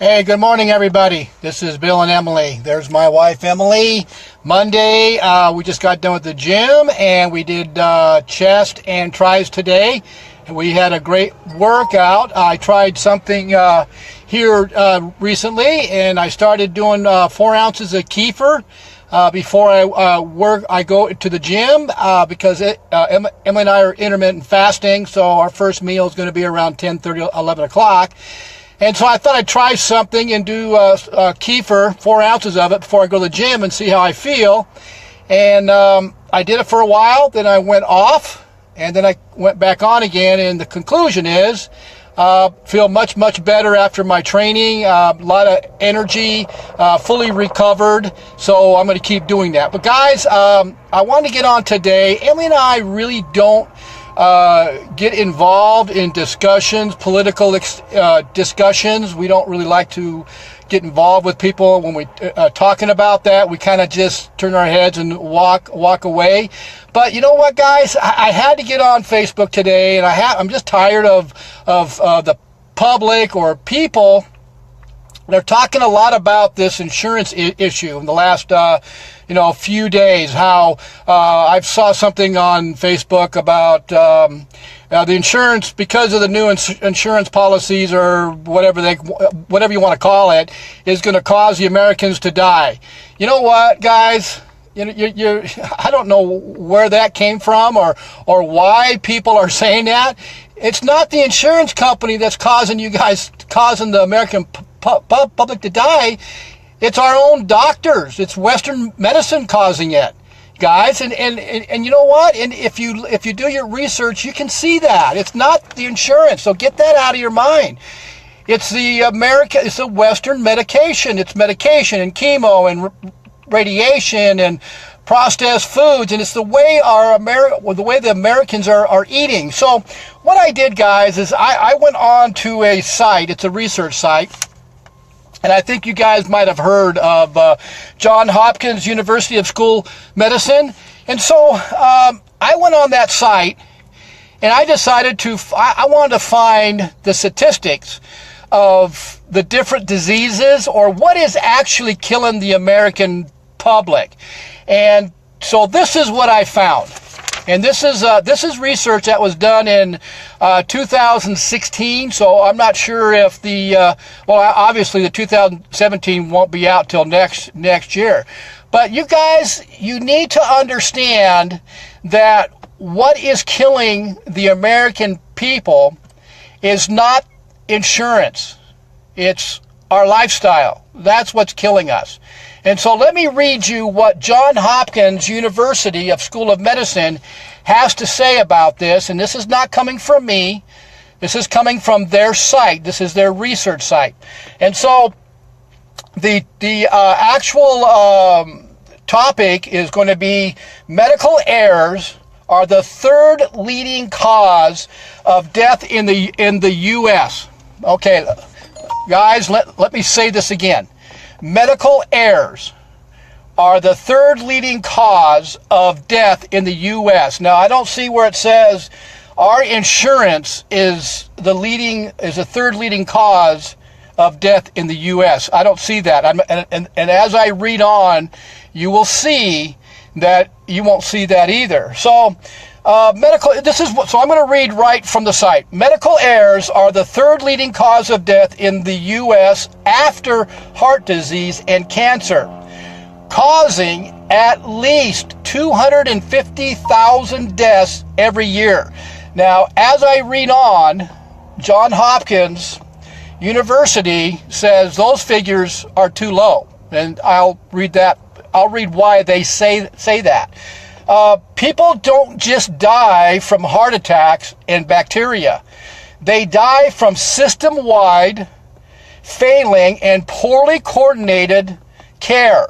Hey, good morning, everybody. This is Bill and Emily. There's my wife, Emily. Monday, we just got done with the gym, and we did chest and tris today. We had a great workout. I tried something here recently, and I started doing 4 ounces of kefir before I go to the gym because Emily and I are intermittent fasting, so our first meal is going to be around 10:30, 11 o'clock. And so I thought I'd try something and do kefir, 4 ounces of it, before I go to the gym and see how I feel. And I did it for a while, then I went off, and then I went back on again. And the conclusion is, feel much, much better after my training, a lot of energy, fully recovered. So I'm going to keep doing that. But guys, I wanted to get on today. Emily and I really don't get involved in discussions, political discussions. We don't really like to get involved with people when we talking about that. We kind of just turn our heads and walk away. But you know what, guys? I had to get on Facebook today, and I'm just tired of the public or people. They're talking a lot about this insurance issue in the last, few days. How I saw something on Facebook about the insurance, because of the new insurance policies or whatever you want to call it, is going to cause the Americans to die. You know what, guys? I don't know where that came from or why people are saying that. It's not the insurance company that's causing the American public to die. It's our own doctors. It's Western medicine causing it, guys. And you know what? And if you do your research, you can see that it's not the insurance. So get that out of your mind. It's it's the Western medication. It's medication and chemo and radiation and processed foods, and it's the way the Americans are eating. So what I did, guys, is I went on to a site. It's a research site. And I think you guys might have heard of Johns Hopkins University School of Medicine. And so I went on that site, and I decided I wanted to find the statistics of the different diseases, or what is actually killing the American public. And so this is what I found. And this is research that was done in 2016. So I'm not sure if obviously the 2017 won't be out till next year. But you guys, you need to understand that what is killing the American people is not insurance. It's our lifestyle. That's what's killing us. And so let me read you what Johns Hopkins University School of Medicine has to say about this. And this is not coming from me. This is coming from their site. This is their research site. And so the actual topic is going to be medical errors are the third leading cause of death in the U.S. Okay, guys, let me say this again. Medical errors are the third leading cause of death in the U.S. Now, I don't see where it says our insurance is the third leading cause of death in the U.S. I don't see that. And as I read on, you will see that you won't see that either. So, so I'm going to read right from the site. Medical errors are the third leading cause of death in the U.S. after heart disease and cancer, causing at least 250,000 deaths every year. Now, as I read on, Johns Hopkins University says those figures are too low, and I'll read why they say that. People don't just die from heart attacks and bacteria. They die from system-wide failing and poorly coordinated care.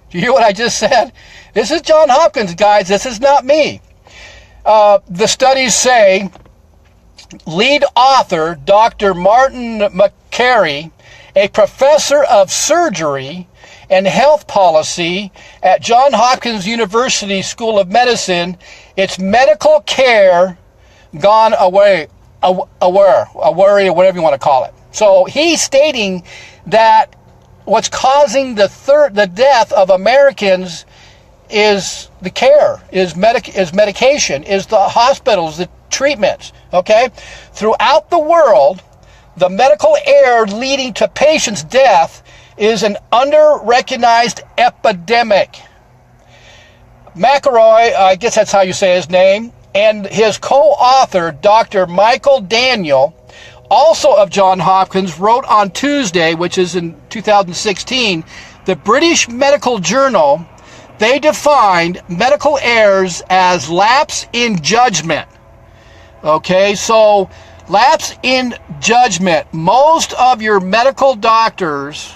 Do you hear what I just said? This is Johns Hopkins, guys. This is not me. The studies say, lead author Dr. Martin Makary, a professor of surgery and health policy at Johns Hopkins University School of Medicine, it's medical care gone awry, or whatever you want to call it. So he's stating that what's causing the death of Americans is the care, is medication, is the hospitals, the treatments, okay? Throughout the world, the medical error leading to patients' death is an under-recognized epidemic. McElroy, I guess that's how you say his name, and his co-author, Dr. Michael Daniel, also of Johns Hopkins, wrote on Tuesday, which is in 2016, the British Medical Journal. They defined medical errors as lapse in judgment. Okay, so lapse in judgment. Most of your medical doctors,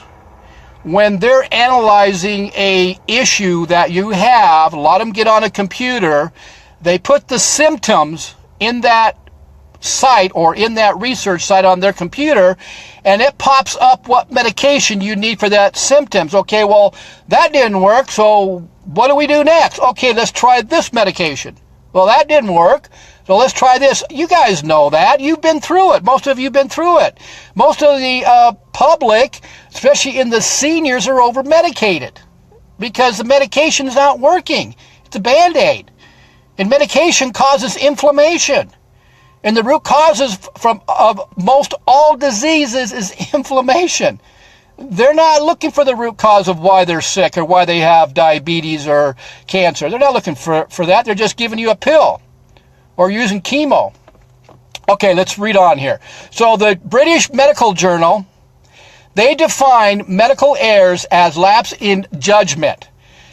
when they're analyzing a issue that you have, a lot of them get on a computer, they put the symptoms in that site or in that research site on their computer, and it pops up what medication you need for that symptoms. Okay, well, that didn't work, so what do we do next? Okay, let's try this medication. Well, that didn't work, so let's try this. You guys know that. You've been through it. Most of you have been through it. Most of the public, especially in the seniors, are over-medicated because the medication is not working. It's a Band-Aid. And medication causes inflammation. And the root causes of most all diseases is inflammation. They're not looking for the root cause of why they're sick or why they have diabetes or cancer. They're not looking for that. They're just giving you a pill or using chemo. Okay, let's read on here. So the British Medical Journal, they define medical errors as lapse in judgment,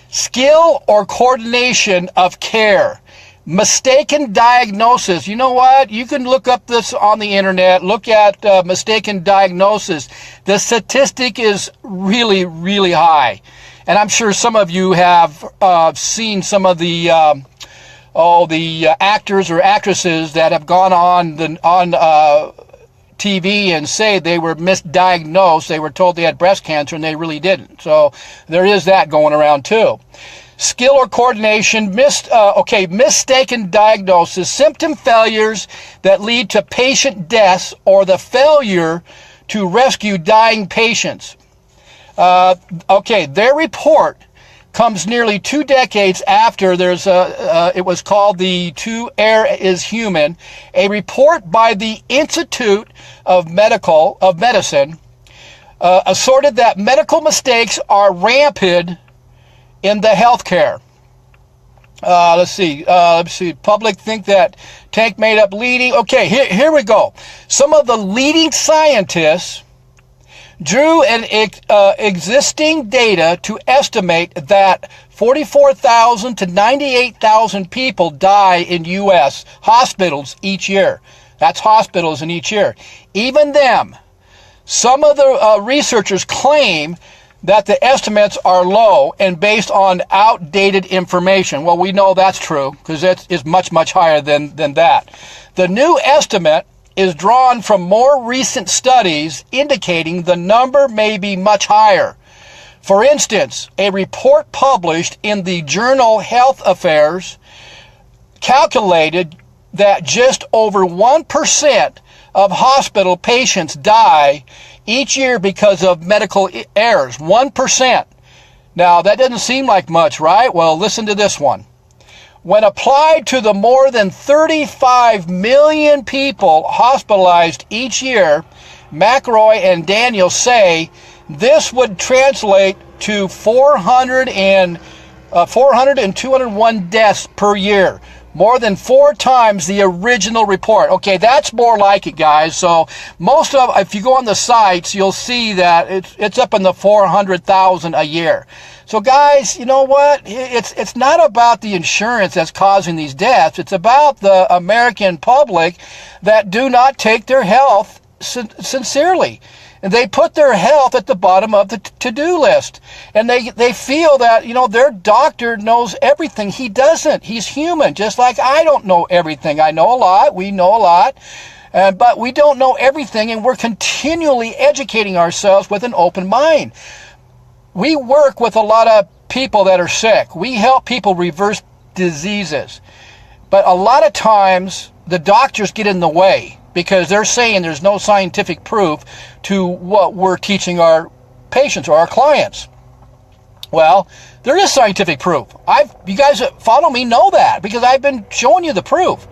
skill or coordination of care, mistaken diagnosis. You know what? You can look up this on the internet. Look at mistaken diagnosis. The statistic is really, really high. And I'm sure some of you have seen some of the actors or actresses that have gone on TV and say they were misdiagnosed. They were told they had breast cancer and they really didn't. So there is that going around too. Skill or coordination, mistaken diagnosis, symptom failures that lead to patient deaths or the failure to rescue dying patients. Their report comes nearly 2 decades after it was called the To Err is Human, a report by the Institute of Medicine asserted that medical mistakes are rampant in the healthcare. Let's see. Public think that tank made up leading. Okay, here we go. Some of the leading scientists drew an existing data to estimate that 44,000 to 98,000 people die in U.S. hospitals each year. That's hospitals in each year. Even them, some of the researchers claim that the estimates are low and based on outdated information. Well, we know that's true because it is much, much higher than that. The new estimate is drawn from more recent studies indicating the number may be much higher. For instance, a report published in the journal Health Affairs calculated that just over 1% of hospital patients die each year because of medical errors. 1%. Now, that doesn't seem like much, right? Well, listen to this one. When applied to the more than 35 million people hospitalized each year, McElroy and Daniel say this would translate to 400 and 201 deaths per year. More than 4 times the original report. Okay, that's more like it, guys. So if you go on the sites, you'll see that it's up in the 400,000 a year. So guys, you know what? It's not about the insurance that's causing these deaths. It's about the American public that do not take their health sincerely. And they put their health at the bottom of the to-do list. And they feel that, their doctor knows everything. He doesn't. He's human, just like I don't know everything. I know a lot. We know a lot. But we don't know everything, and we're continually educating ourselves with an open mind. We work with a lot of people that are sick. We help people reverse diseases. But a lot of times, the doctors get in the way because they're saying there's no scientific proof to what we're teaching our patients or our clients. Well, there is scientific proof. You guys that follow me know that because I've been showing you the proof.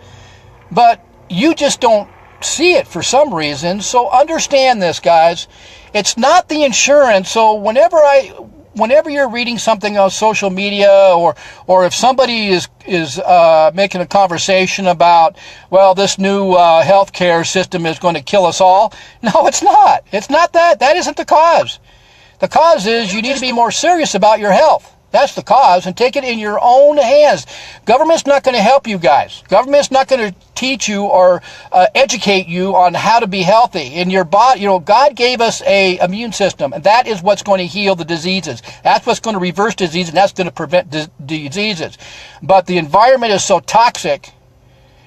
But you just don't see it for some reason. So understand this, guys. It's not the insurance. So whenever you're reading something on social media, or if somebody is making a conversation about, well, this new healthcare system is going to kill us all. No, it's not. It's not that. That isn't the cause. The cause is you need to be more serious about your health. That's the cause, and take it in your own hands. Government's not going to help you guys. Government's not going to teach you or educate you on how to be healthy. In your body, God gave us a immune system, and that is what's going to heal the diseases. That's what's going to reverse disease, and that's going to prevent diseases. But the environment is so toxic,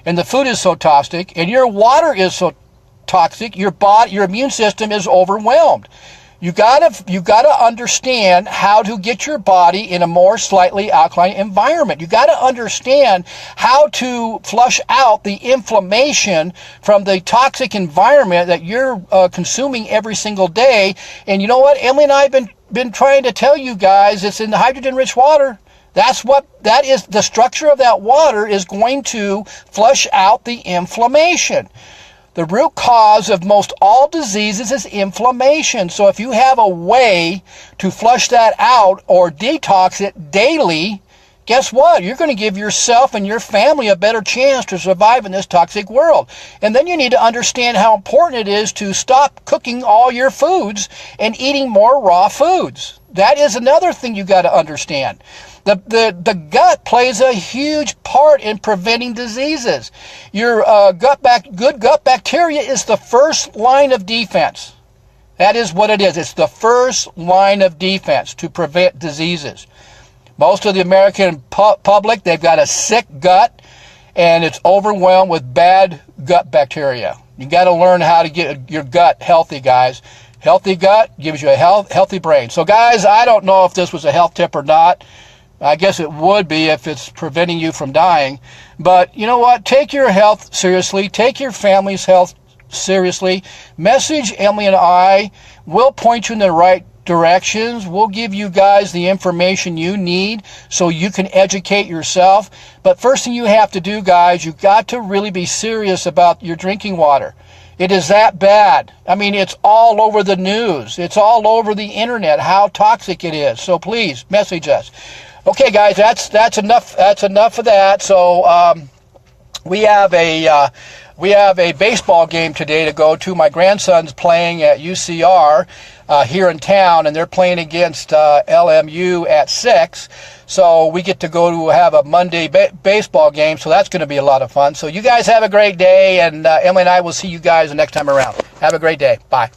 and the food is so toxic, and your water is so toxic, your immune system is overwhelmed. You gotta understand how to get your body in a more slightly alkaline environment. You gotta understand how to flush out the inflammation from the toxic environment that you're consuming every single day. And you know what? Emily and I have been trying to tell you guys, it's in the hydrogen-rich water. That is the structure of that water is going to flush out the inflammation. The root cause of most all diseases is inflammation. So if you have a way to flush that out or detox it daily, guess what? You're going to give yourself and your family a better chance to survive in this toxic world. And then you need to understand how important it is to stop cooking all your foods and eating more raw foods. That is another thing you got to understand. The gut plays a huge part in preventing diseases. Your good gut bacteria is the first line of defense. That is what it is. It's the first line of defense to prevent diseases. Most of the American public, they've got a sick gut, and it's overwhelmed with bad gut bacteria. You got to learn how to get your gut healthy, guys. Healthy gut gives you a healthy brain. So, guys, I don't know if this was a health tip or not. I guess it would be if it's preventing you from dying. But you know what? Take your health seriously. Take your family's health seriously. Message Emily and I. We'll point you in the right directions. We'll give you guys the information you need so you can educate yourself. But first thing you have to do, guys, you've got to really be serious about your drinking water. It is that bad. I mean, it's all over the news. It's all over the internet how toxic it is. So please message us. Okay, guys, that's enough. That's enough of that. So we have a baseball game today to go to. My grandson's playing at UCR here in town, and they're playing against LMU at 6. So we get to go to have a Monday baseball game, so that's going to be a lot of fun. So you guys have a great day, and Emily and I will see you guys the next time around. Have a great day. Bye.